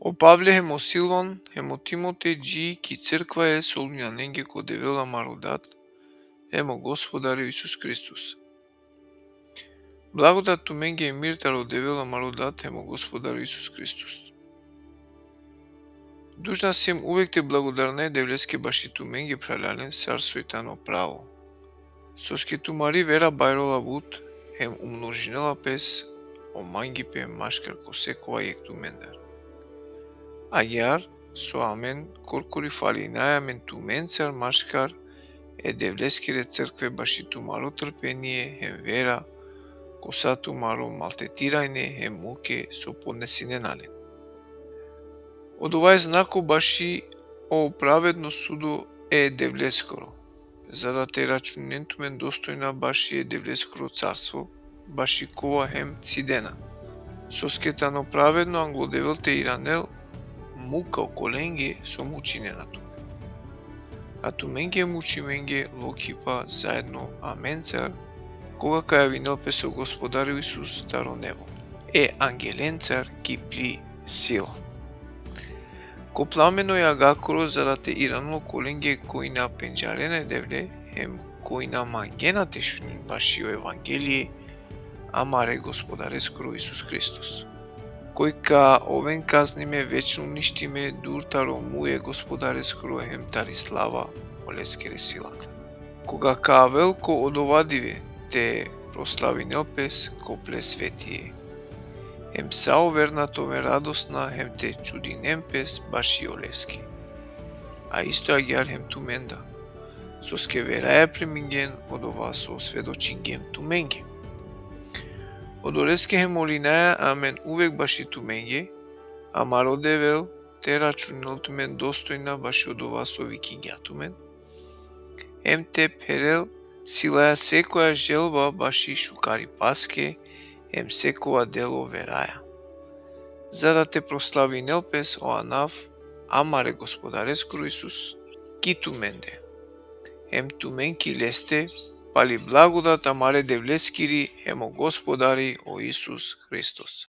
О Павле хемо Силван, хемо Тимотеј джи ки црква е солунјаненге ко девела мародат, хемо Господари Исус Христос. Благодат ту менге и мир таро девела мародат, хемо Господари Исус Христос. Дужна сим увек те благодарне девлеске баши ту менге пралялен сар сојтано право. Соске ту мари вера бајрола вуд, хем умножинела пес, о мангипе машкар ко секова јек ту мендар. Агјар, со амен, коркори фали најамен ту менцар машкар, е девлескире цркве баши ту маро трпение, хем вера, коса ту маро малтетирајне, хем муке со поднесиненален. Од овај знако баши о праведно судо е девлескоро, за да те рачунентумен достојна баши е девлескоро царство, баши кова хем цидена. Соскетано праведно англодевел те иранел, мука околенге со мучинена туме. А туменге мучименге локипа заедно аменцар, кога каја винелпе со Господари Исус старо небо. Е ангеленцар ки пли сила. Ко пламено ја гакоро за да те иранло коленге кој на пенџарене девле, хем кој на мангена тешунин баши о Евангелие, амаре Господаре скоро Исус Христос. Кој ка овен казниме вечно уништиме дуртаро му е Господаре скоро хем тари слава олескере силата. Кога ка велко одовадиве те прослави неопес копле светие. Хем сао вернатове радосна хем те чуди немпес баши олески. А исто агјар хем туменда. Соске вераја преминген од ова со сведочингем туменге. Од олеске хем олинаја амен увек баши туменге, а мародевел те рачунел тумен достојна баши од ова со викингја тумен. Хем те перел силаја секоја желба баши шукари паске, хем секова дело вераја. За да те прослави нелпес о анав, амаре Господаре скоро Исус, ки туменде. Хем тумен ки лесте, пали благодат амаре девлескири, хемо Господари о Исус Христос.